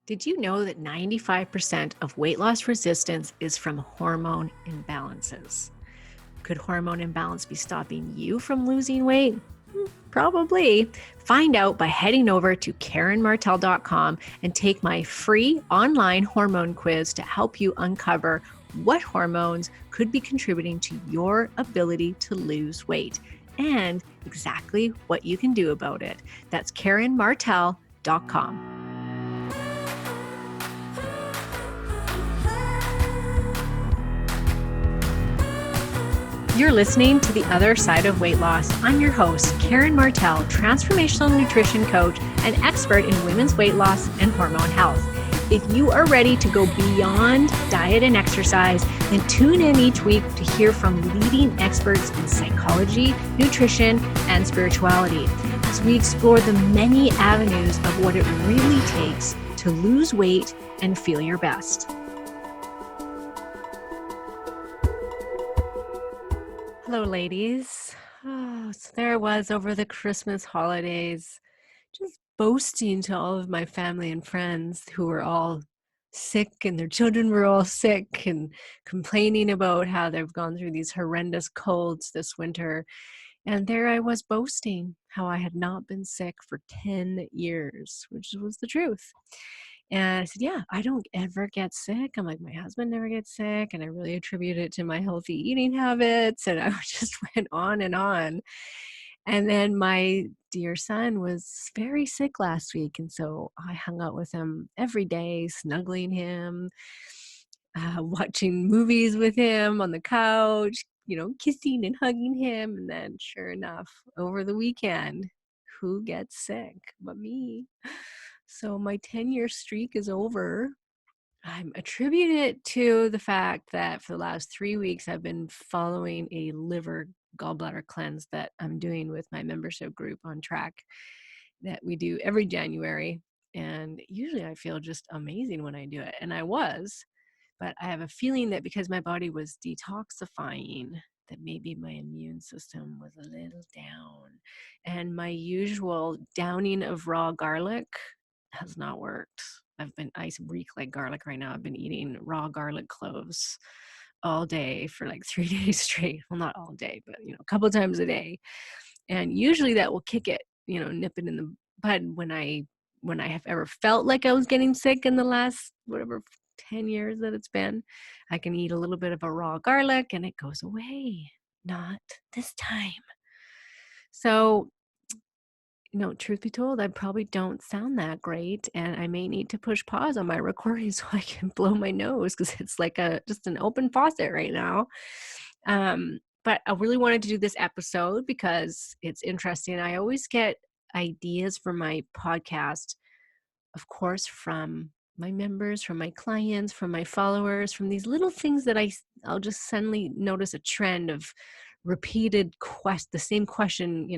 Did you know that 95% of weight loss resistance is from hormone imbalances? Could hormone imbalance be stopping you from losing weight? Probably. Find out by heading over to KarenMartell.com and take my free online hormone quiz to help you uncover what hormones could be contributing to your ability to lose weight and exactly what you can do about it. That's KarenMartell.com. You're listening to The Other Side of Weight Loss. I'm your host, Karen Martell, transformational nutrition coach and expert in women's weight loss and hormone health. If you are ready to go beyond diet and exercise, then tune in each week to hear from leading experts in psychology, nutrition, and spirituality as we explore the many avenues of what it really takes to lose weight and feel your best. Hello, ladies. So there I was over the Christmas holidays, just boasting to all of my family and friends who were all sick and their children were all sick and complaining about how they've gone through these horrendous colds this winter. And there I was boasting how I had not been sick for 10 years, which was the truth. And I said, yeah, I don't ever get sick. I'm like, my husband never gets sick. And I really attribute it to my healthy eating habits. And I just went on and on. And then my dear son was very sick last week. And so I hung out with him every day, snuggling him, watching movies with him on the couch, kissing and hugging him. And then sure enough, over the weekend, who gets sick but me? So my 10-year streak is over. I'm attributing it to the fact that for the last 3 weeks, I've been following a liver gallbladder cleanse that I'm doing with my membership group on track that we do every January. And usually I feel just amazing when I do it. And I was, but I have a feeling that because my body was detoxifying, that maybe my immune system was a little down. And my usual downing of raw garlic has not worked. I reek like garlic right now. I've been eating raw garlic cloves all day for like 3 days straight. Well, not all day, but a couple of times a day. And usually that will kick it, nip it in the bud when I have ever felt like I was getting sick in the last, 10 years that it's been. I can eat a little bit of a raw garlic and it goes away. Not this time. So, truth be told, I probably don't sound that great, and I may need to push pause on my recording so I can blow my nose because it's like just an open faucet right now. But I really wanted to do this episode because it's interesting. I always get ideas for my podcast, of course, from my members, from my clients, from my followers, from these little things that I'll just suddenly notice a trend of repeated the same question,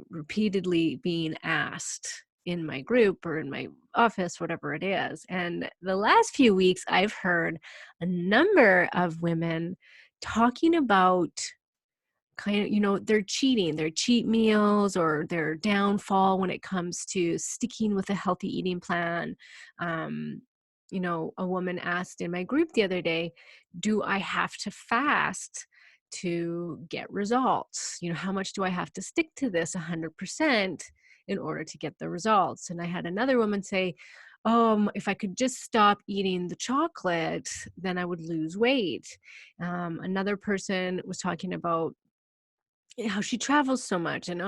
repeatedly being asked in my group or in my office, whatever it is. And the last few weeks, I've heard a number of women talking about their cheat meals or their downfall when it comes to sticking with a healthy eating plan. A woman asked in my group the other day, do I have to fast to get results? How much do I have to stick to this 100% in order to get the results? And I had another woman say, if I could just stop eating the chocolate, then I would lose weight. Another person was talking about how she travels so much and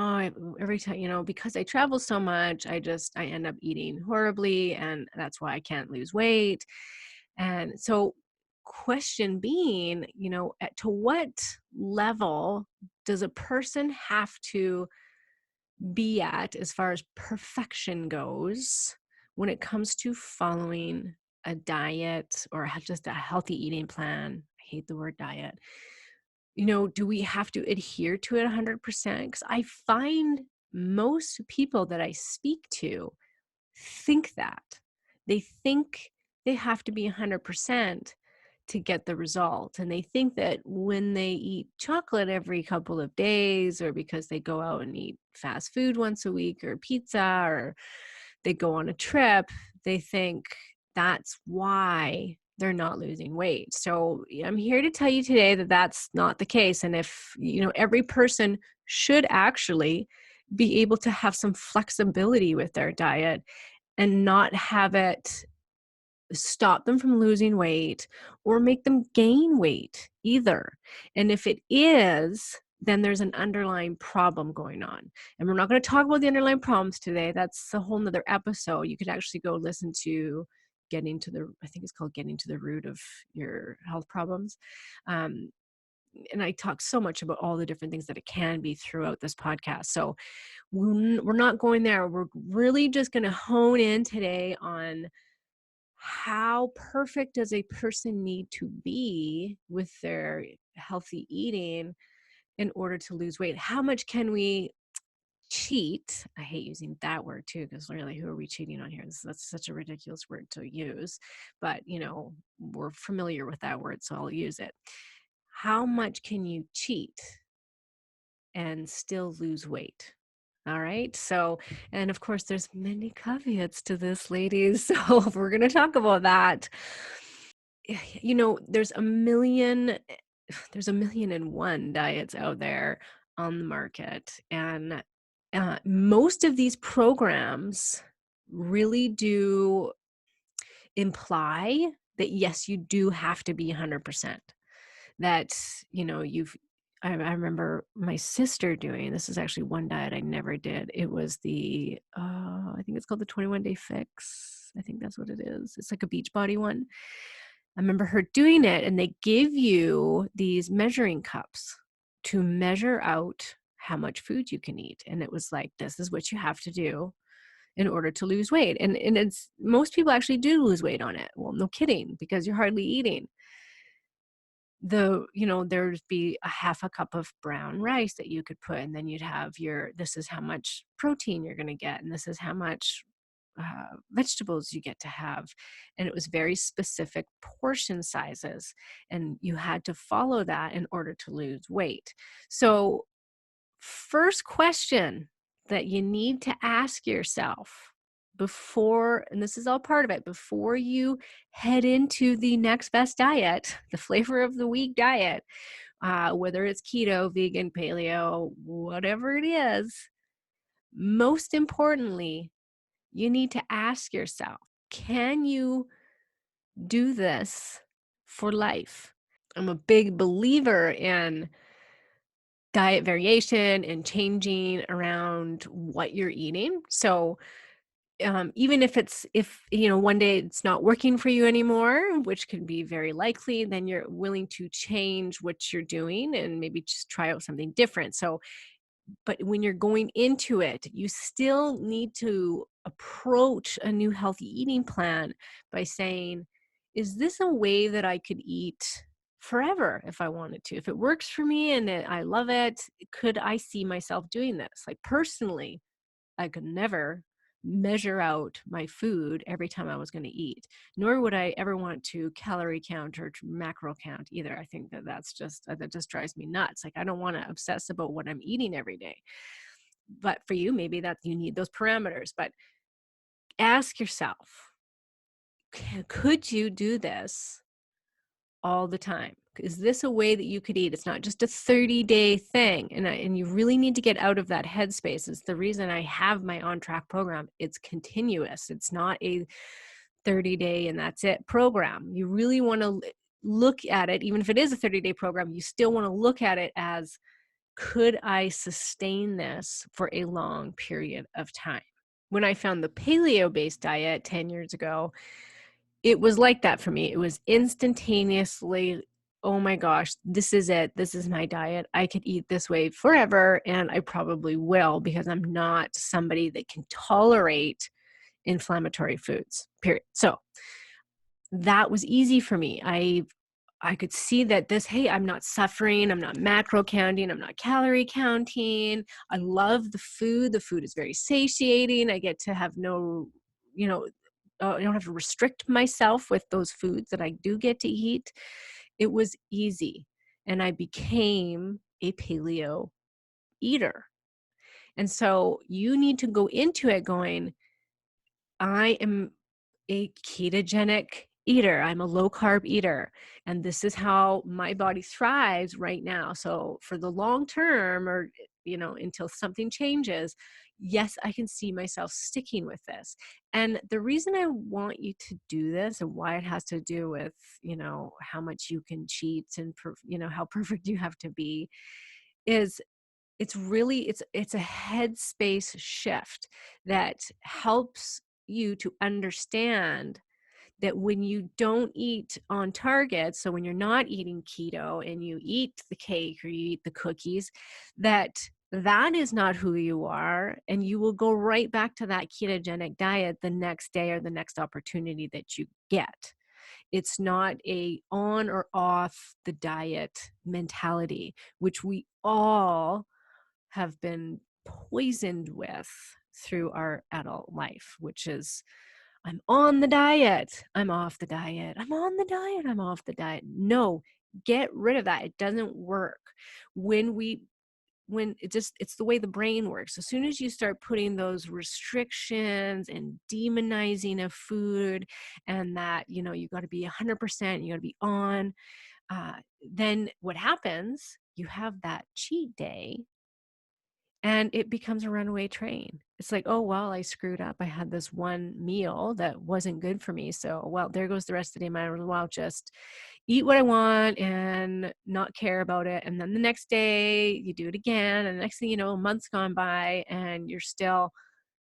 every time, because I travel so much, I end up eating horribly and that's why I can't lose weight. And so question being, to what level does a person have to be at as far as perfection goes when it comes to following a diet or just a healthy eating plan? I hate the word diet. Do we have to adhere to it 100%? Because I find most people that I speak to think that. They think they have to be 100% to get the result. And they think that when they eat chocolate every couple of days, or because they go out and eat fast food once a week or pizza, or they go on a trip, they think that's why they're not losing weight. So I'm here to tell you today that that's not the case. And if, every person should actually be able to have some flexibility with their diet and not have it stop them from losing weight or make them gain weight either. And if it is, then there's an underlying problem going on. And we're not going to talk about the underlying problems today. That's a whole nother episode. You could actually go listen to I think it's called Getting to the Root of Your Health Problems. Um, and I talk so much about all the different things that it can be throughout this podcast. So we're not going there. We're really just going to hone in today on how perfect does a person need to be with their healthy eating in order to lose weight? How much can we cheat? I hate using that word too, because really, who are we cheating on here? That's such a ridiculous word to use, but we're familiar with that word, so I'll use it. How much can you cheat and still lose weight? All right. So, and of course, there's many caveats to this, ladies. So we're going to talk about that. There's a million and one diets out there on the market. And most of these programs really do imply that, yes, you do have to be 100%. That, I remember my sister doing, this is actually one diet I never did. It was I think it's called the 21-day fix. I think that's what it is. It's like a Beachbody one. I remember her doing it, and they give you these measuring cups to measure out how much food you can eat. And it was like, this is what you have to do in order to lose weight. And it's, most people actually do lose weight on it. Well, no kidding, because you're hardly eating. There'd be a half a cup of brown rice that you could put, and then you'd have this is how much protein you're going to get, and this is how much vegetables you get to have. And it was very specific portion sizes, and you had to follow that in order to lose weight. So first question that you need to ask yourself before, and this is all part of it, before you head into the next best diet, the flavor of the week diet, whether it's keto, vegan, paleo, whatever it is, most importantly, you need to ask yourself, can you do this for life? I'm a big believer in diet variation and changing around what you're eating. So even if one day it's not working for you anymore, which can be very likely, then you're willing to change what you're doing and maybe just try out something different. So, but when you're going into it, you still need to approach a new healthy eating plan by saying, is this a way that I could eat forever if I wanted to? If it works for me and I love it, could I see myself doing this? Like personally, I could never measure out my food every time I was going to eat, nor would I ever want to calorie count or macro count either. I think that just drives me nuts. Like, I don't want to obsess about what I'm eating every day. But for you, maybe that you need those parameters. But ask yourself, could you do this all the time? Is this a way that you could eat? It's not just a 30-day thing. And you really need to get out of that headspace. It's the reason I have my On Track program. It's continuous. It's not a 30-day and that's it program. You really want to look at it, even if it is a 30-day program, you still want to look at it as, could I sustain this for a long period of time? When I found the paleo-based diet 10 years ago, it was like that for me. It was instantaneously, oh my gosh, this is it. This is my diet. I could eat this way forever, and I probably will, because I'm not somebody that can tolerate inflammatory foods, period. So that was easy for me. I could see that hey, I'm not suffering. I'm not macro counting. I'm not calorie counting. I love the food. The food is very satiating. I get to have you know, I don't have to restrict myself with those foods that I do get to eat. It was easy. And I became a paleo eater. And so you need to go into it going, I am a ketogenic eater. I'm a low carb eater, and this is how my body thrives right now. So for the long term, or until something changes, yes, I can see myself sticking with this. And the reason I want you to do this, and why it has to do with, how much you can cheat and how perfect you have to be, is it's a headspace shift that helps you to understand that when you don't eat on target, so when you're not eating keto and you eat the cake or you eat the cookies, that is not who you are, and you will go right back to that ketogenic diet the next day or the next opportunity that you get. It's not a on or off the diet mentality, which we all have been poisoned with through our adult life, which is, I'm on the diet, I'm off the diet, I'm on the diet, I'm off the diet. No, get rid of that. It doesn't work. When we when it just it's the way the brain works. As soon as you start putting those restrictions and demonizing of food, and that you got to be 100%, you got to be on, then what happens, you have that cheat day and it becomes a runaway train. It's like, oh, well, I screwed up. I had this one meal that wasn't good for me. So, well, there goes the rest of the day. Might as well just eat what I want and not care about it. And then the next day you do it again. And the next thing you know, a month's gone by and you're still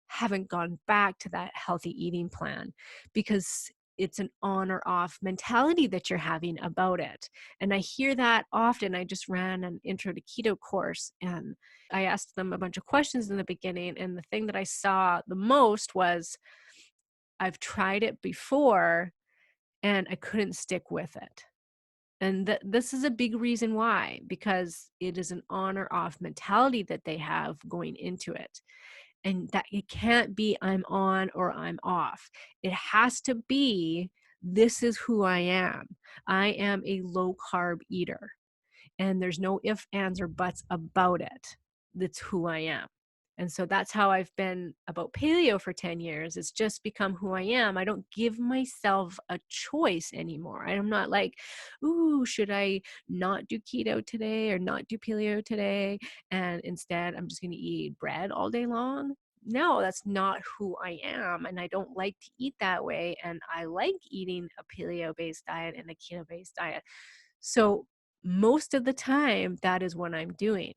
haven't gone back to that healthy eating plan, because it's an on or off mentality that you're having about it. And I hear that often. I just ran an intro to keto course and I asked them a bunch of questions in the beginning. And the thing that I saw the most was, I've tried it before and I couldn't stick with it. And this is a big reason why, because it is an on or off mentality that they have going into it. And that it can't be I'm on or I'm off. It has to be, this is who I am. I am a low carb eater. And there's no ifs, ands, or buts about it. That's who I am. And so that's how I've been about paleo for 10 years. It's just become who I am. I don't give myself a choice anymore. I'm not like, ooh, should I not do keto today or not do paleo today? And instead, I'm just going to eat bread all day long. No, that's not who I am. And I don't like to eat that way. And I like eating a paleo based diet and a keto based diet. So most of the time, that is what I'm doing.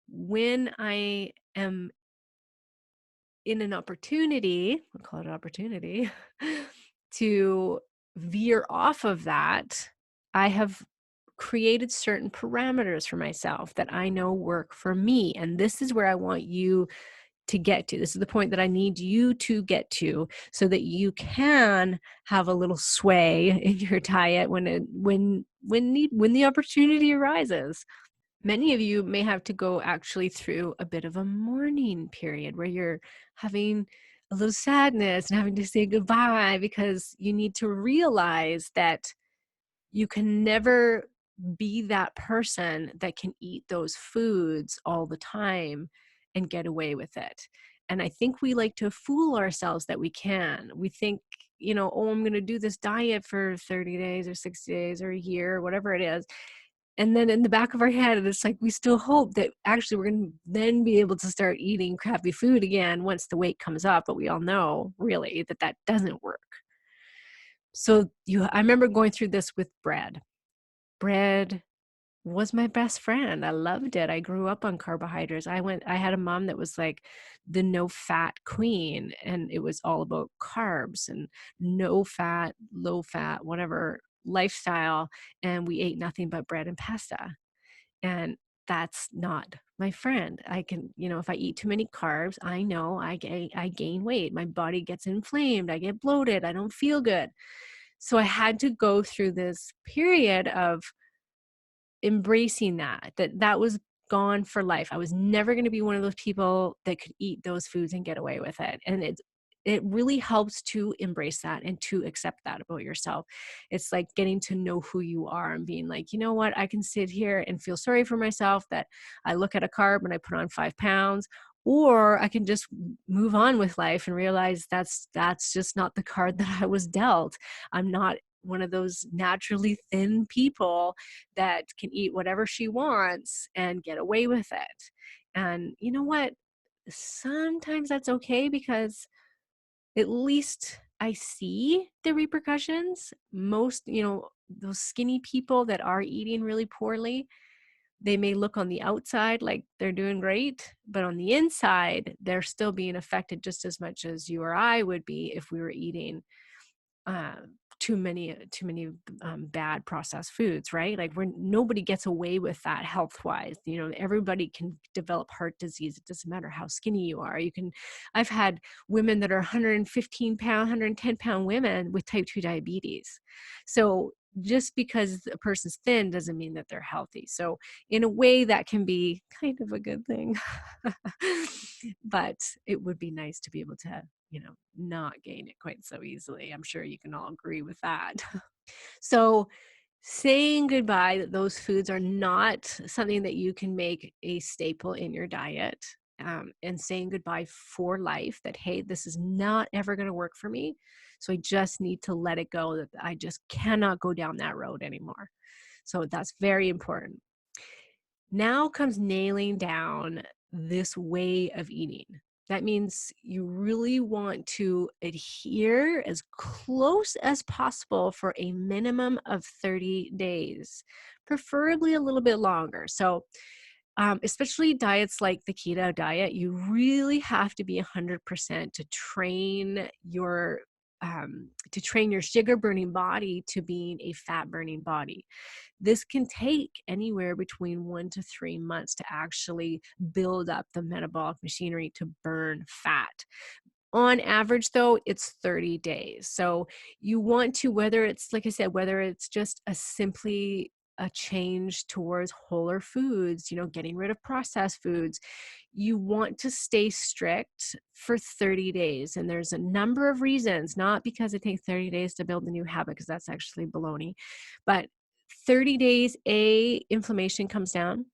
When I am in an opportunity, we'll call it an opportunity, to veer off of that, I have created certain parameters for myself that I know work for me. And this is where I want you to get to. This is the point that I need you to get to, so that you can have a little sway in your diet when the opportunity arises. Many of you may have to go actually through a bit of a mourning period where you're having a little sadness and having to say goodbye, because you need to realize that you can never be that person that can eat those foods all the time and get away with it. And I think we like to fool ourselves that we can. We think, oh, I'm going to do this diet for 30 days or 60 days or a year, or whatever it is. And then in the back of our head, it's like we still hope that actually we're going to then be able to start eating crappy food again once the weight comes up. But we all know really that that doesn't work. So I remember going through this with bread. Bread was my best friend. I loved it. I grew up on carbohydrates. I had a mom that was like the no fat queen, and it was all about carbs and no fat, low fat, whatever lifestyle. And we ate nothing but bread and pasta. And that's not my friend. I can, if I eat too many carbs, I know I gain weight. My body gets inflamed. I get bloated. I don't feel good. So I had to go through this period of embracing that was gone for life. I was never going to be one of those people that could eat those foods and get away with it. And it really helps to embrace that and to accept that about yourself. It's like getting to know who you are and being like, you know what, I can sit here and feel sorry for myself that I look at a carb and I put on 5 pounds, or I can just move on with life and realize that's just not the card that I was dealt. I'm not one of those naturally thin people that can eat whatever she wants and get away with it. And you know what? Sometimes that's okay because at least I see the repercussions. Most, those skinny people that are eating really poorly, they may look on the outside like they're doing great, but on the inside, they're still being affected just as much as you or I would be if we were eating uh, too many bad processed foods, right? Like nobody gets away with that health wise. Everybody can develop heart disease. It doesn't matter how skinny you are. I've had women that are 115-pound, 110-pound women with type 2 diabetes. So just because a person's thin doesn't mean that they're healthy. So in a way that can be kind of a good thing. But it would be nice to be able to not gain it quite so easily. I'm sure you can all agree with that. So, saying goodbye that those foods are not something that you can make a staple in your diet, and saying goodbye for life that, hey, this is not ever going to work for me. So, I just need to let it go, that I just cannot go down that road anymore. So, that's very important. Now comes nailing down this way of eating. That means you really want to adhere as close as possible for a minimum of 30 days, preferably a little bit longer. So, especially diets like the keto diet, you really have to be 100% to train your sugar burning body to being a fat burning body. This can take anywhere between 1 to 3 months to actually build up the metabolic machinery to burn fat. On average, though, it's 30 days. So you want to, whether it's, like I said, whether it's just simply a change towards wholer foods, getting rid of processed foods, you want to stay strict for 30 days. And there's a number of reasons, not because it takes 30 days to build a new habit, because that's actually baloney, but 30 days, inflammation comes down.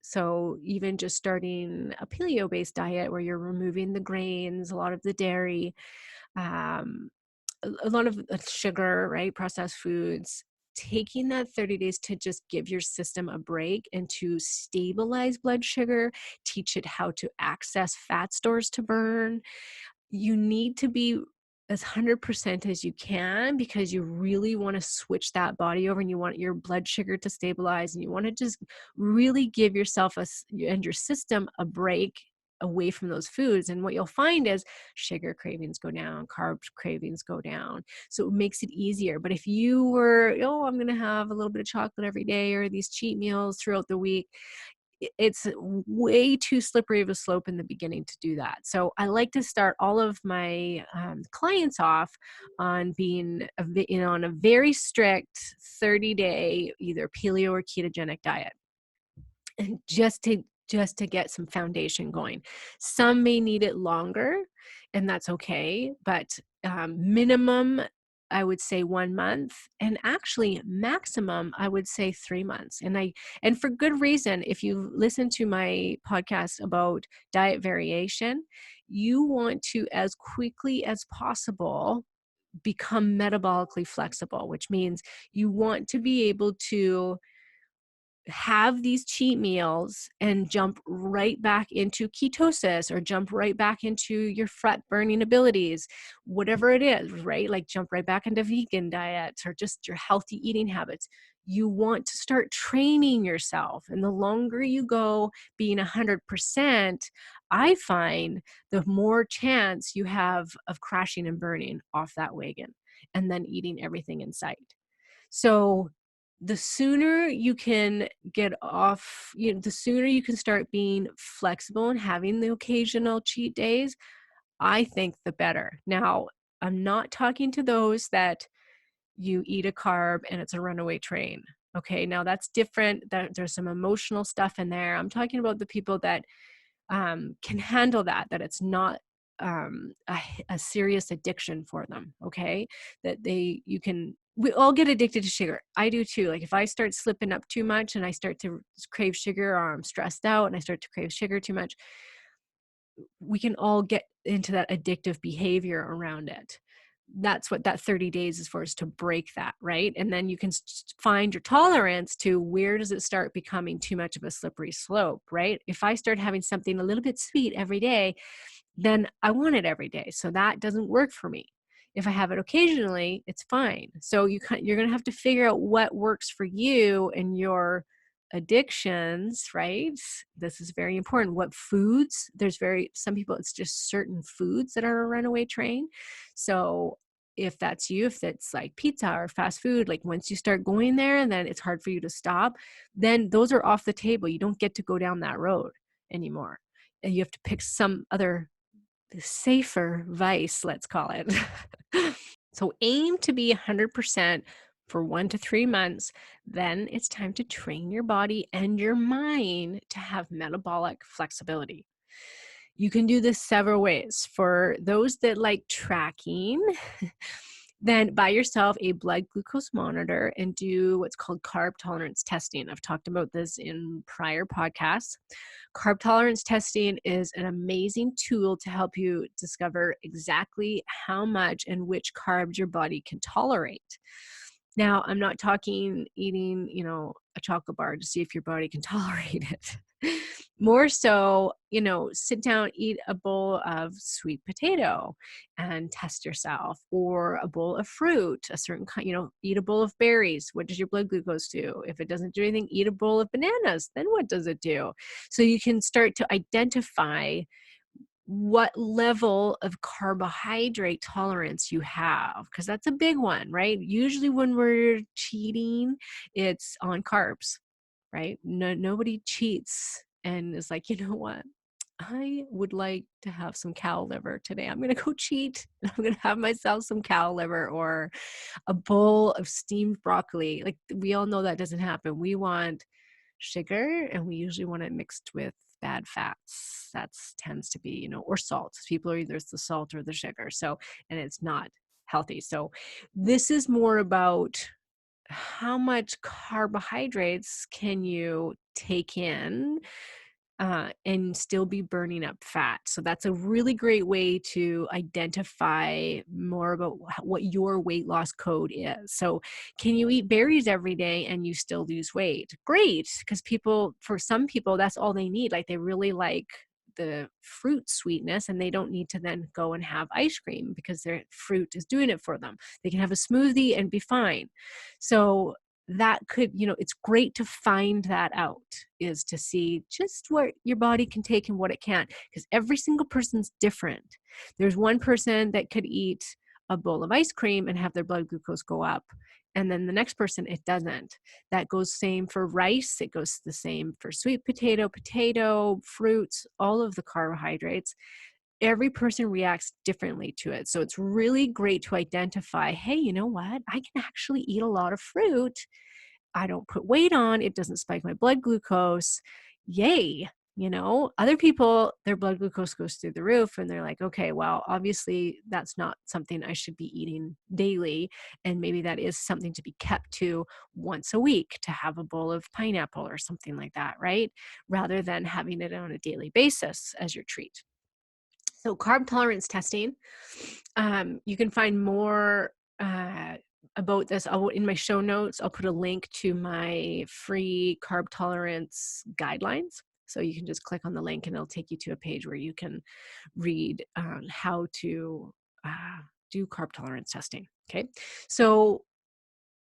So even just starting a paleo-based diet where you're removing the grains, a lot of the dairy, um, a lot of sugar, right? Processed foods, taking that 30 days to just give your system a break and to stabilize blood sugar, teach it how to access fat stores to burn. You need to be as 100% as you can, because you really want to switch that body over and you want your blood sugar to stabilize, and you want to just really give yourself and your system a break away from those foods. And what you'll find is sugar cravings go down, carb cravings go down. So it makes it easier. But if you were, oh, I'm going to have a little bit of chocolate every day, or these cheat meals throughout the week, it's way too slippery of a slope in the beginning to do that. So I like to start all of my clients off on being on a very strict 30-day either paleo or ketogenic diet, and just to get some foundation going. Some may need it longer, and that's okay, but minimum, I would say 1 month, and actually maximum, I would say 3 months. And for good reason. If you listen to my podcast about diet variation, you want to, as quickly as possible, become metabolically flexible, which means you want to be able to have these cheat meals and jump right back into ketosis, or jump right back into your fat burning abilities, whatever it is, right? Like jump right back into vegan diets or just your healthy eating habits. You want to start training yourself. And the longer you go being 100%, I find the more chance you have of crashing and burning off that wagon and then eating everything in sight. So the sooner you can get off, the sooner you can start being flexible and having the occasional cheat days, I think the better. Now, I'm not talking to those that you eat a carb and it's a runaway train. Okay, now that's different. There's some emotional stuff in there. I'm talking about the people that can handle that it's not a serious addiction for them. Okay, that we all get addicted to sugar. I do too. Like if I start slipping up too much and I start to crave sugar, or I'm stressed out and I start to crave sugar too much, we can all get into that addictive behavior around it. That's what that 30 days is for, is to break that, right? And then you can find your tolerance to where does it start becoming too much of a slippery slope, right? If I start having something a little bit sweet every day, then I want it every day. So that doesn't work for me. If I have it occasionally, it's fine. So you're going to have to figure out what works for you and your addictions, right? This is very important. What foods? Some people, it's just certain foods that are a runaway train. So if that's you, if it's like pizza or fast food, like once you start going there and then it's hard for you to stop, then those are off the table. You don't get to go down that road anymore. And you have to pick some other safer vice, let's call it. So aim to be 100% for 1 to 3 months. Then it's time to train your body and your mind to have metabolic flexibility. You can do this several ways. For those that like tracking, then buy yourself a blood glucose monitor and do what's called carb tolerance testing. I've talked about this in prior podcasts. Carb tolerance testing is an amazing tool to help you discover exactly how much and which carbs your body can tolerate. Now, I'm not talking eating, a chocolate bar to see if your body can tolerate it. More so, sit down, eat a bowl of sweet potato and test yourself, or a bowl of fruit, a certain kind, eat a bowl of berries. What does your blood glucose do? If it doesn't do anything, eat a bowl of bananas. Then what does it do? So you can start to identify what level of carbohydrate tolerance you have, because that's a big one, right? Usually when we're cheating, it's on carbs, right? No, nobody cheats and is like, you know what? I would like to have some cow liver today. I'm going to go cheat. I'm going to have myself some cow liver or a bowl of steamed broccoli. Like, we all know that doesn't happen. We want sugar, and we usually want it mixed with bad fats. That tends to be, or salt. People are either the salt or the sugar. So, and it's not healthy. So this is more about how much carbohydrates can you take in and still be burning up fat. So that's a really great way to identify more about what your weight loss code is. So can you eat berries every day and you still lose weight? Great, because for some people, that's all they need. Like, they really like the fruit sweetness, and they don't need to then go and have ice cream because their fruit is doing it for them. They can have a smoothie and be fine. So that could, it's great to find that out, is to see just what your body can take and what it can't, because every single person's different. There's one person that could eat a bowl of ice cream and have their blood glucose go up, and then the next person, it doesn't. That goes same for rice. It goes the same for sweet potato, fruits, all of the carbohydrates. Every person reacts differently to it. So it's really great to identify, hey, you know what? I can actually eat a lot of fruit. I don't put weight on. It doesn't spike my blood glucose. Yay. Other people, their blood glucose goes through the roof, and they're like, okay, well, obviously that's not something I should be eating daily. And maybe that is something to be kept to once a week, to have a bowl of pineapple or something like that, right? Rather than having it on a daily basis as your treat. So carb tolerance testing, you can find more about this. In my show notes, I'll put a link to my free carb tolerance guidelines. So you can just click on the link and it'll take you to a page where you can read how to do carb tolerance testing. Okay. So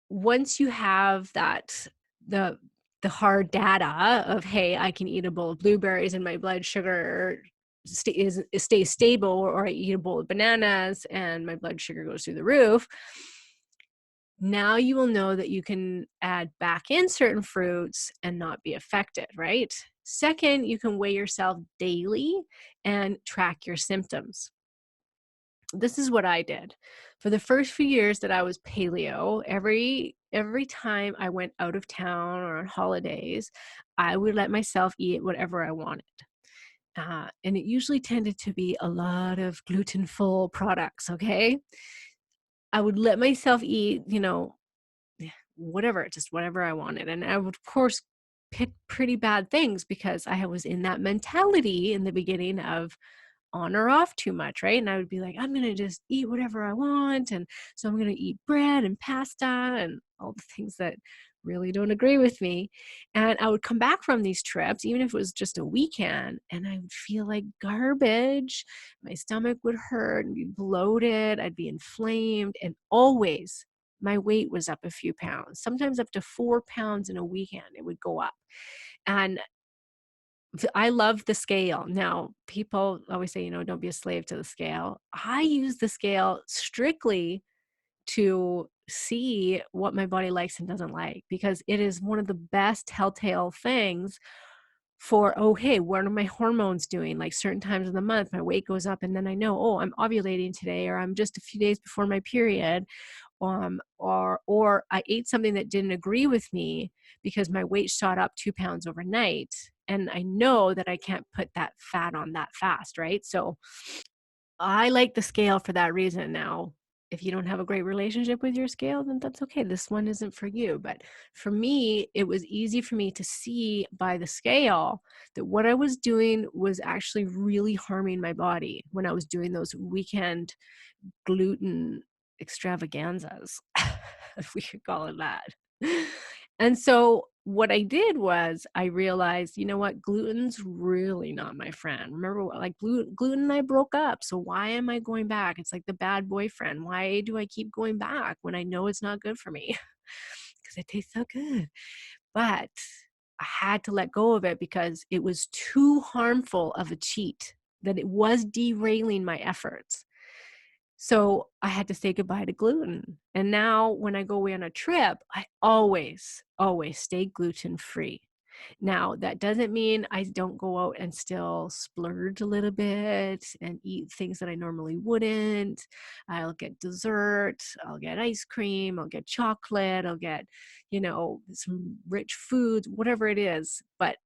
once you have that, the hard data of, hey, I can eat a bowl of blueberries and my blood sugar stays stable, or I eat a bowl of bananas and my blood sugar goes through the roof, now you will know that you can add back in certain fruits and not be affected, right? Second, you can weigh yourself daily and track your symptoms. This is what I did. For the first few years that I was paleo, every time I went out of town or on holidays, I would let myself eat whatever I wanted. And it usually tended to be a lot of gluten-full products, okay? I would let myself eat, whatever, just whatever I wanted. And I would, of course, picked pretty bad things because I was in that mentality in the beginning of on or off too much, right? And I would be like, I'm going to just eat whatever I want. And so I'm going to eat bread and pasta and all the things that really don't agree with me. And I would come back from these trips, even if it was just a weekend, and I would feel like garbage. My stomach would hurt and be bloated. I'd be inflamed. And always my weight was up a few pounds, sometimes up to 4 pounds in a weekend. It would go up. And I love the scale. Now, people always say, don't be a slave to the scale. I use the scale strictly to see what my body likes and doesn't like because it is one of the best telltale things for, oh, hey, what are my hormones doing? Like certain times of the month, my weight goes up, and then I know, oh, I'm ovulating today, or I'm just a few days before my period, or I ate something that didn't agree with me because my weight shot up 2 pounds overnight. And I know that I can't put that fat on that fast, right? So I like the scale for that reason. Now, if you don't have a great relationship with your scale, then that's okay. This one isn't for you. But for me, it was easy for me to see by the scale that what I was doing was actually really harming my body when I was doing those weekend gluten extravaganzas, if we could call it that. And so what I did was I realized, you know what, gluten's really not my friend. Remember, like gluten and I broke up. So why am I going back? It's like the bad boyfriend. Why do I keep going back when I know it's not good for me? Because it tastes so good. But I had to let go of it because it was too harmful of a cheat, that it was derailing my efforts. So I had to say goodbye to gluten. And now when I go away on a trip, I always, always stay gluten free. Now, that doesn't mean I don't go out and still splurge a little bit and eat things that I normally wouldn't. I'll get dessert, I'll get ice cream, I'll get chocolate, I'll get, some rich foods, whatever it is. But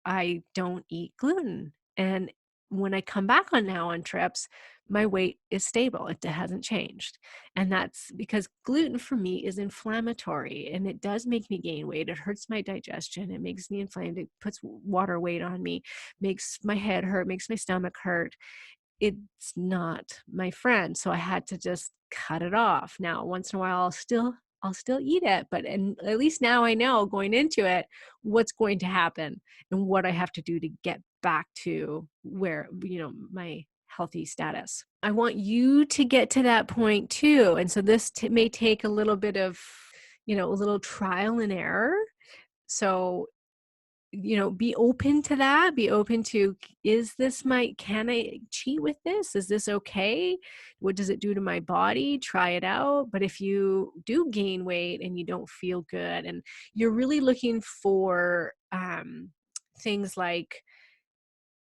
I don't eat gluten. And when I come back on trips, my weight is stable. It hasn't changed. And that's because gluten for me is inflammatory and it does make me gain weight. It hurts my digestion. It makes me inflamed. It puts water weight on me, makes my head hurt, makes my stomach hurt. It's not my friend. So I had to just cut it off. Now, once in a while, I'll still eat it, but and at least now I know going into it what's going to happen and what I have to do to get back to where, my healthy status. I want you to get to that point too. And so this may take a little bit of, a little trial and error. So be open to that. Be open to, can I cheat with this? Is this okay? What does it do to my body? Try it out. But if you do gain weight and you don't feel good and you're really looking for things like,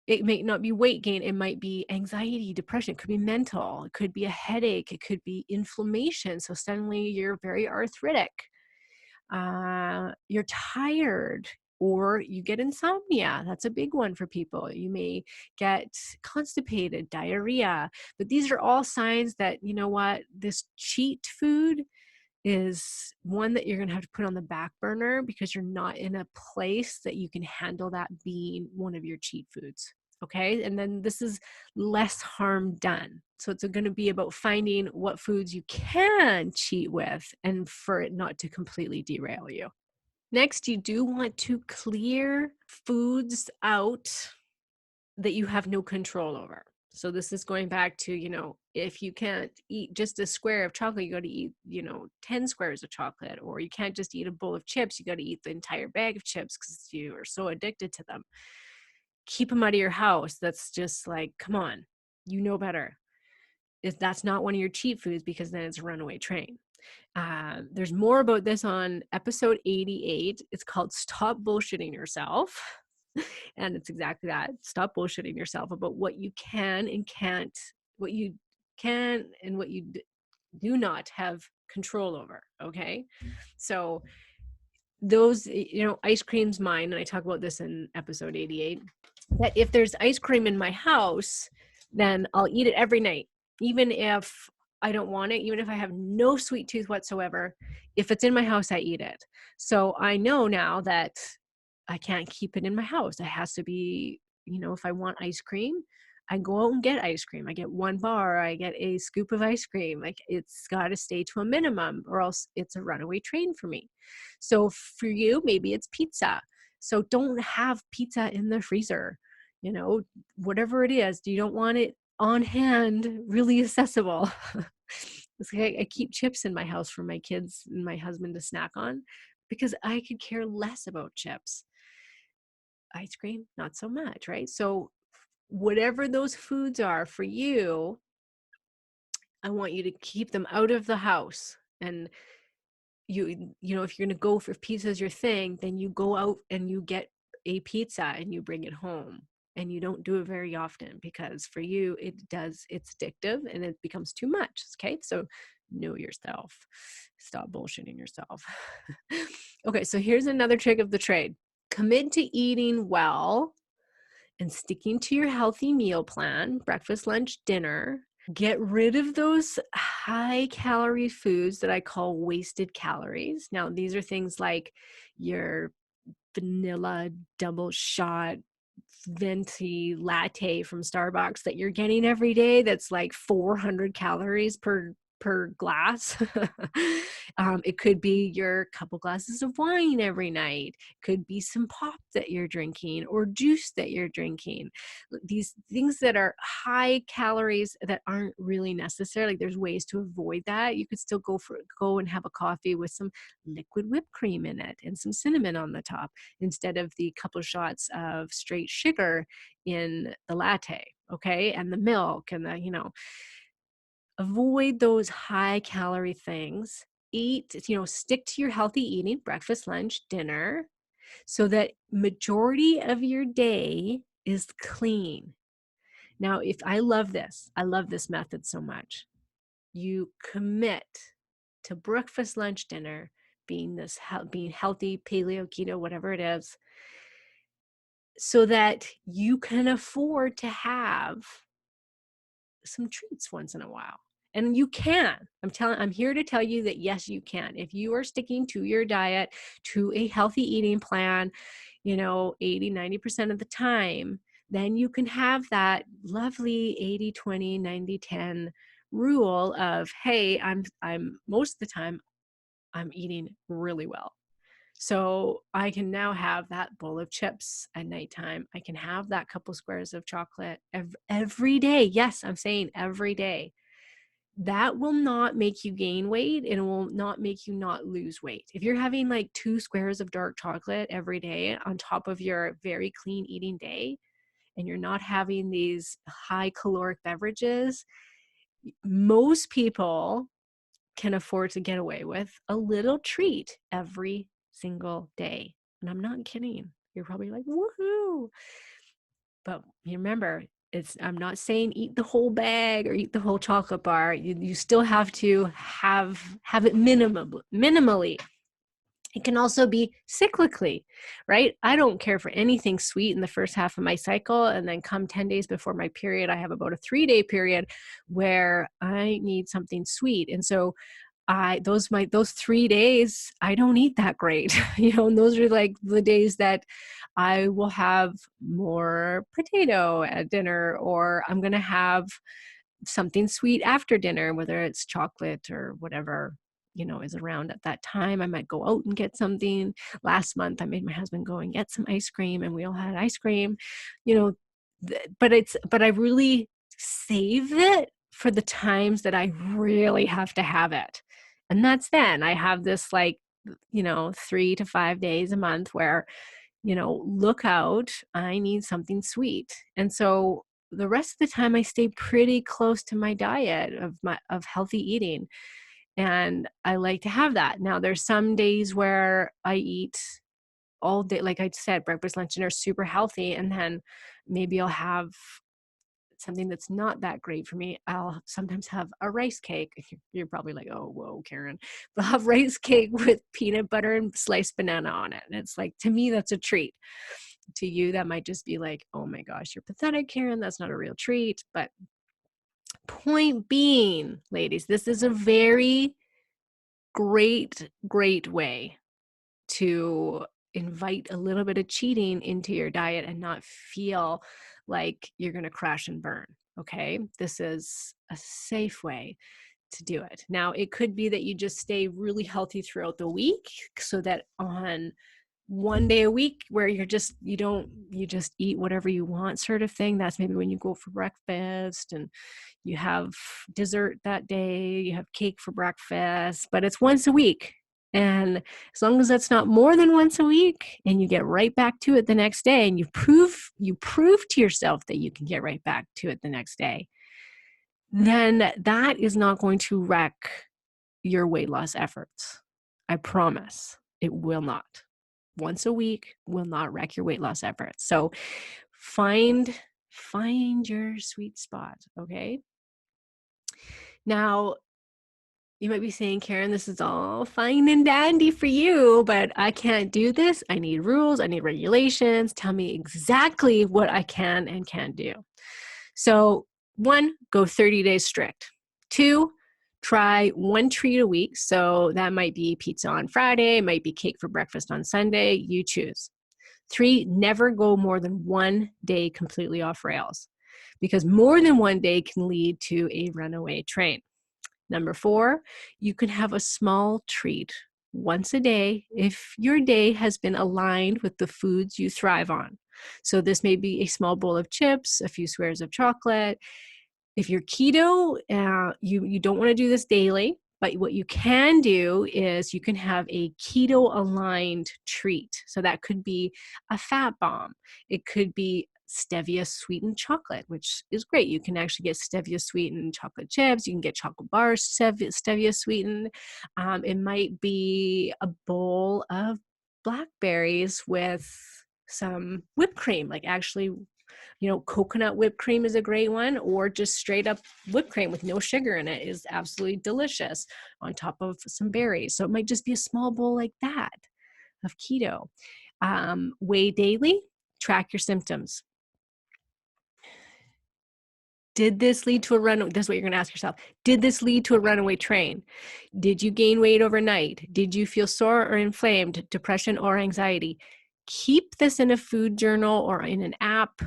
it may not be weight gain, it might be anxiety, depression, it could be mental, it could be a headache, it could be inflammation. So suddenly you're very arthritic, you're tired, or you get insomnia. That's a big one for people. You may get constipated, diarrhea. But these are all signs that, you know what, this cheat food is one that you're going to have to put on the back burner because you're not in a place that you can handle that being one of your cheat foods. Okay. And then this is less harm done. So it's going to be about finding what foods you can cheat with and for it not to completely derail you. Next, you do want to clear foods out that you have no control over. So this is going back to, if you can't eat just a square of chocolate, you got to eat, 10 squares of chocolate, or you can't just eat a bowl of chips. You got to eat the entire bag of chips because you are so addicted to them. Keep them out of your house. That's just like, come on, you know better. If that's not one of your cheat foods, because then it's a runaway train. There's more about this on episode 88. It's called Stop Bullshitting Yourself. And it's exactly that. Stop bullshitting yourself about what you can and can't, what you can and what you do not have control over. Okay. So those, ice cream's mine. And I talk about this in episode 88, that if there's ice cream in my house, then I'll eat it every night, even if I don't want it, even if I have no sweet tooth whatsoever. If it's in my house, I eat it. So I know now that I can't keep it in my house. It has to be, if I want ice cream, I go out and get ice cream. I get one bar, I get a scoop of ice cream. Like it's got to stay to a minimum or else it's a runaway train for me. So for you, maybe it's pizza. So don't have pizza in the freezer. You know, whatever it is, you don't want it on hand, really accessible. It's like I keep chips in my house for my kids and my husband to snack on because I could care less about chips. Ice cream, not so much, right? So whatever those foods are for you, I want you to keep them out of the house. And if you're going to go for pizza as your thing, then you go out and you get a pizza and you bring it home. And you don't do it very often because for you it's addictive and it becomes too much. Okay, so know yourself, stop bullshitting yourself. Okay, so here's another trick of the trade. Commit to eating well and sticking to your healthy meal plan, breakfast, lunch, dinner. Get rid of those high calorie foods that I call wasted calories. Now, these are things like your vanilla double shot venti latte from Starbucks that you're getting every day that's like 400 calories per glass. It could be your couple glasses of wine every night. It could be some pop that you're drinking or juice that you're drinking. These things that are high calories that aren't really necessary. Like there's ways to avoid that. You could still go and have a coffee with some liquid whipped cream in it and some cinnamon on the top instead of the couple shots of straight sugar in the latte, okay? And the milk and avoid those high calorie things. Eat, stick to your healthy eating, breakfast, lunch, dinner, so that majority of your day is clean. Now, if I love this method so much. You commit to breakfast, lunch, dinner being healthy, paleo, keto, whatever it is, so that you can afford to have some treats once in a while. And you can. I'm here to tell you that yes, you can. If you are sticking to your diet, to a healthy eating plan, 80, 90% of the time, then you can have that lovely 80, 20, 90, 10 rule of, hey, I'm most of the time I'm eating really well. So I can now have that bowl of chips at nighttime. I can have that couple squares of chocolate every day. Yes, I'm saying every day. That will not make you gain weight and it will not make you not lose weight. If you're having like 2 squares of dark chocolate every day on top of your very clean eating day, and you're not having these high caloric beverages, most people can afford to get away with a little treat every single day. And I'm not kidding. You're probably like, woohoo. But you remember, I'm not saying eat the whole bag or eat the whole chocolate bar. You still have to have it minimally. It can also be cyclically, right? I don't care for anything sweet in the first half of my cycle. And then come 10 days before my period, I have about a 3-day period where I need something sweet. And so those 3 days, I don't eat that great, and those are like the days that I will have more potato at dinner, or I'm going to have something sweet after dinner, whether it's chocolate or whatever, is around at that time. I might go out and get something. Last month, I made my husband go and get some ice cream and we all had ice cream, you know, but I really save it for the times that I really have to have it. And that's then I have this 3 to 5 days a month where, look out, I need something sweet. And so the rest of the time I stay pretty close to my diet of healthy eating. And I like to have that. Now there's some days where I eat all day, like I said, breakfast, lunch, dinner, super healthy. And then maybe I'll have something that's not that great for me. I'll sometimes have a rice cake. You're probably like, oh, whoa, Karen. But I'll have rice cake with peanut butter and sliced banana on it. And it's like, to me, that's a treat. To you, that might just be like, oh my gosh, you're pathetic, Karen. That's not a real treat. But point being, ladies, this is a very great way to invite a little bit of cheating into your diet and not feel like you're going to crash and burn. Okay. This is a safe way to do it. Now, it could be that you just stay really healthy throughout the week so that on one day a week where you just eat whatever you want sort of thing. That's maybe when you go for breakfast and you have dessert that day, you have cake for breakfast, but it's once a week. And as long as that's not more than once a week and you get right back to it the next day and you prove to yourself that you can get right back to it the next day, then that is not going to wreck your weight loss efforts. I promise it will not. Once a week will not wreck your weight loss efforts. So find your sweet spot, okay? Now, you might be saying, Karen, this is all fine and dandy for you, but I can't do this. I need rules. I need regulations. Tell me exactly what I can and can't do. So 1, go 30 days strict. 2, try 1 treat a week. So that might be pizza on Friday, might be cake for breakfast on Sunday. You choose. 3, never go more than 1 day completely off rails, because more than 1 day can lead to a runaway train. Number 4, you can have a small treat once a day if your day has been aligned with the foods you thrive on. So this may be a small bowl of chips, a few squares of chocolate. If you're keto, you don't want to do this daily, but what you can do is you can have a keto aligned treat. So that could be a fat bomb. It could be stevia sweetened chocolate, which is great. You can actually get stevia sweetened chocolate chips. You can get chocolate bars stevia sweetened. It might be a bowl of blackberries with some whipped cream, like actually, coconut whipped cream is a great one, or just straight up whipped cream with no sugar in it is absolutely delicious on top of some berries. So it might just be a small bowl like that of keto. Weigh daily, track your symptoms. Did this lead to a runaway? That's what you're going to ask yourself. Did this lead to a runaway train? Did you gain weight overnight? Did you feel sore or inflamed, depression or anxiety? Keep this in a food journal or in an app,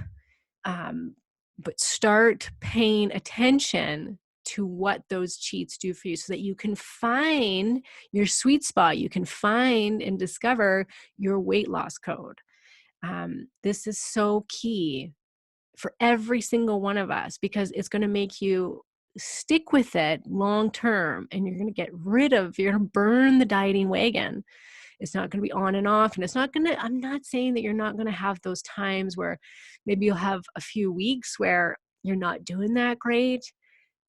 but start paying attention to what those cheats do for you so that you can find your sweet spot. You can find and discover your weight loss code. This is so key for every single one of us, because it's going to make you stick with it long term, and you're going to burn the dieting wagon. It's not going to be on and off, and I'm not saying that you're not going to have those times where maybe you'll have a few weeks where you're not doing that great,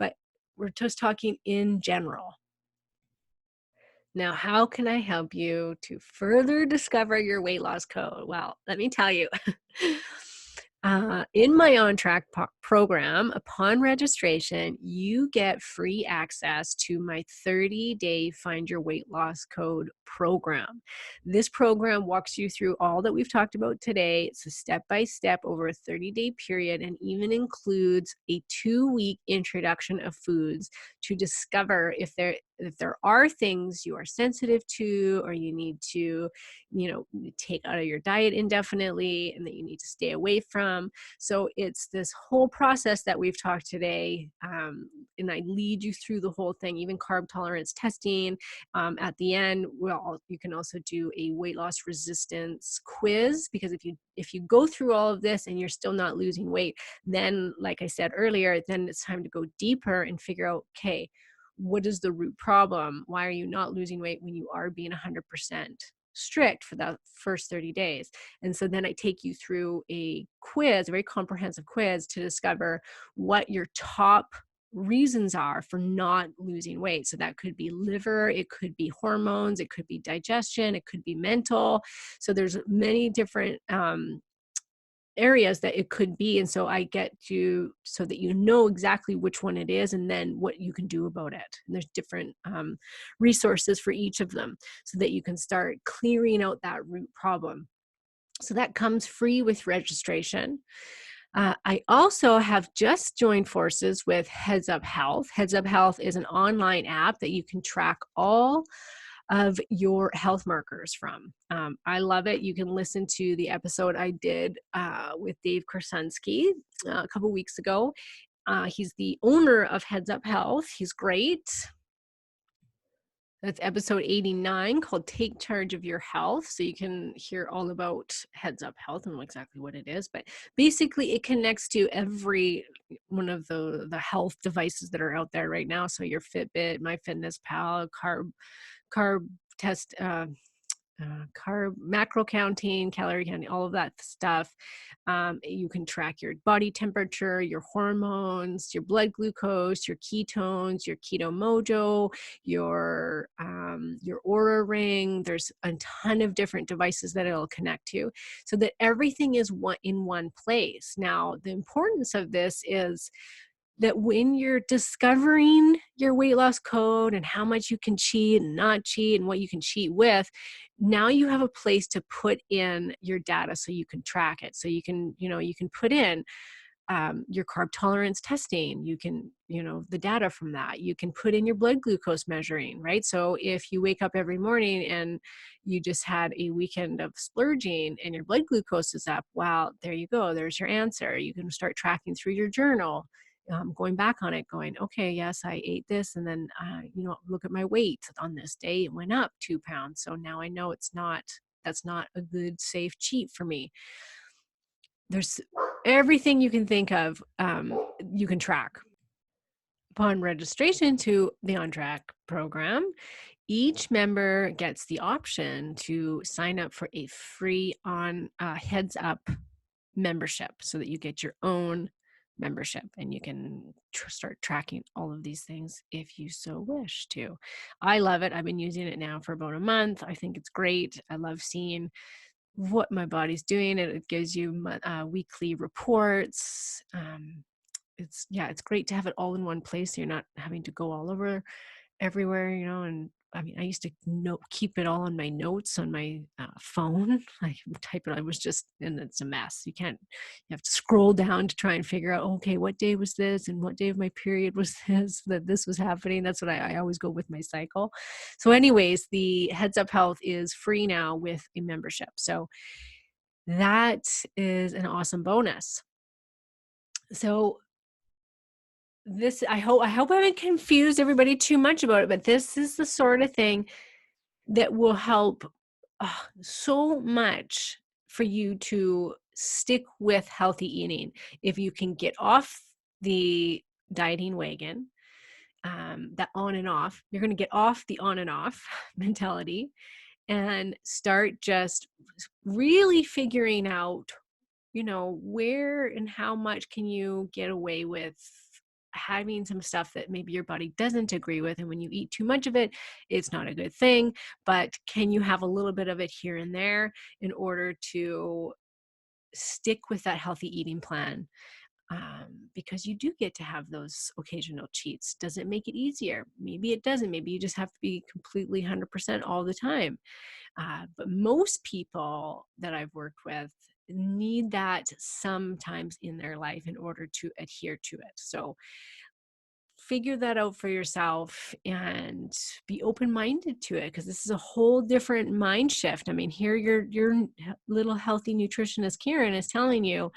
but we're just talking in general. Now, how can I help you to further discover your weight loss code? Well, let me tell you. In my On Track program, upon registration, you get free access to my 30-day Find Your Weight Loss Code program. This program walks you through all that we've talked about today. It's a step-by-step over a 30-day period, and even includes a 2-week introduction of foods to discover if there are things you are sensitive to, or you need to take out of your diet indefinitely and that you need to stay away from. So it's this whole process that we've talked today, and I lead you through the whole thing, even carb tolerance testing. At the end, you can also do a weight loss resistance quiz, because if you go through all of this and you're still not losing weight, then, like I said earlier, then it's time to go deeper and figure out, okay, what is the root problem? Why are you not losing weight when you are being 100% strict for that first 30 days? And so then I take you through a very comprehensive quiz, to discover what your top reasons are for not losing weight. So that could be liver, it could be hormones, it could be digestion, it could be mental. So there's many different areas that it could be. And so I get you so that you know exactly which one it is, and then what you can do about it. And there's different resources for each of them, so that you can start clearing out that root problem. So that comes free with registration. I also have just joined forces with Heads Up Health. Heads Up Health is an online app that you can track all of your health markers from. I love it. You can listen to the episode I did with Dave Korsunski a couple weeks ago. He's the owner of Heads Up Health. He's great. That's episode 89, called Take Charge of Your Health. So you can hear all about Heads Up Health and exactly what it is. But basically, it connects to every one of the health devices that are out there right now. So your Fitbit, MyFitnessPal, carb test, carb, macro counting, calorie counting, all of that stuff. You can track your body temperature, your hormones, your blood glucose, your ketones, your keto mojo, your Aura ring. There's a ton of different devices that it'll connect to, so that everything is in one place. Now, the importance of this is that when you're discovering your weight loss code and how much you can cheat and not cheat and what you can cheat with, now you have a place to put in your data so you can track it. So you can, you can put in your carb tolerance testing. You can, the data from that. You can put in your blood glucose measuring, right? So if you wake up every morning and you just had a weekend of splurging and your blood glucose is up, well, there you go. There's your answer. You can start tracking through your journal. Going back on it, going, okay, yes, I ate this, and then look at my weight on this day, it went up 2 pounds. So now I know that's not a good, safe cheat for me. There's everything you can think of, you can track. Upon registration to the On Track program, each member gets the option to sign up for a free Heads Up membership, so that you get your own membership and you can start tracking all of these things if you so wish to. I love it. I've been using it now for about a month. I think it's great. I love seeing what my body's doing. It gives you weekly reports. It's great to have it all in one place, so you're not having to go all over everywhere, and I mean, I used to keep it all on my notes on my phone. I type it. And it's a mess. You have to scroll down to try and figure out, okay, what day was this and what day of my period was this, that this was happening. That's what I always go with my cycle. So anyways, the Heads Up Health is free now with a membership. So that is an awesome bonus. So I hope I haven't confused everybody too much about it, but this is the sort of thing that will help so much for you to stick with healthy eating. If you can get off the dieting wagon, that on and off, you're going to get off the on and off mentality and start just really figuring out, where and how much can you get away with having some stuff that maybe your body doesn't agree with. And when you eat too much of it, it's not a good thing. But can you have a little bit of it here and there in order to stick with that healthy eating plan? Because you do get to have those occasional cheats. Does it make it easier? Maybe it doesn't. Maybe you just have to be completely 100% all the time. But most people that I've worked with need that sometimes in their life in order to adhere to it. So figure that out for yourself and be open-minded to it, because this is a whole different mind shift. I mean, here your little healthy nutritionist Karen is telling you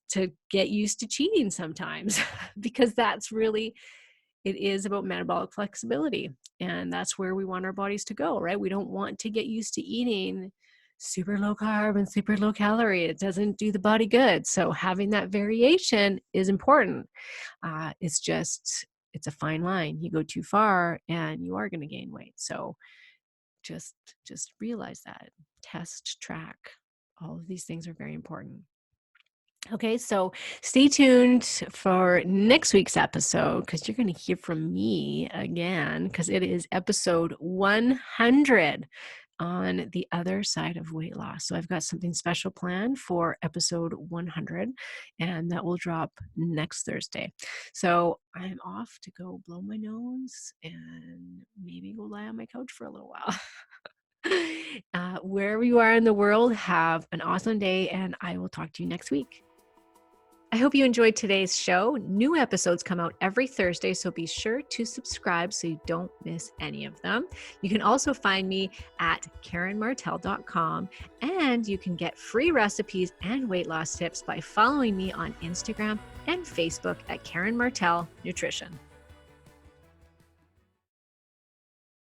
to get used to cheating sometimes because that's really, it is about metabolic flexibility, and that's where we want our bodies to go, right? We don't want to get used to eating super low carb and super low calorie. It doesn't do the body good. So having that variation is important. It's a fine line. You go too far and you are going to gain weight. So just realize that. Test, track. All of these things are very important. Okay, so stay tuned for next week's episode, because you're going to hear from me again, because it is episode 100 on the other side of weight loss. So I've got something special planned for episode 100, and that will drop next Thursday. So I'm off to go blow my nose and maybe go lie on my couch for a little while. Wherever you are in the world, have an awesome day, and I will talk to you next week. I hope you enjoyed today's show. New episodes come out every Thursday, so be sure to subscribe so you don't miss any of them. You can also find me at KarenMartell.com, and you can get free recipes and weight loss tips by following me on Instagram and Facebook at Karen Martell Nutrition.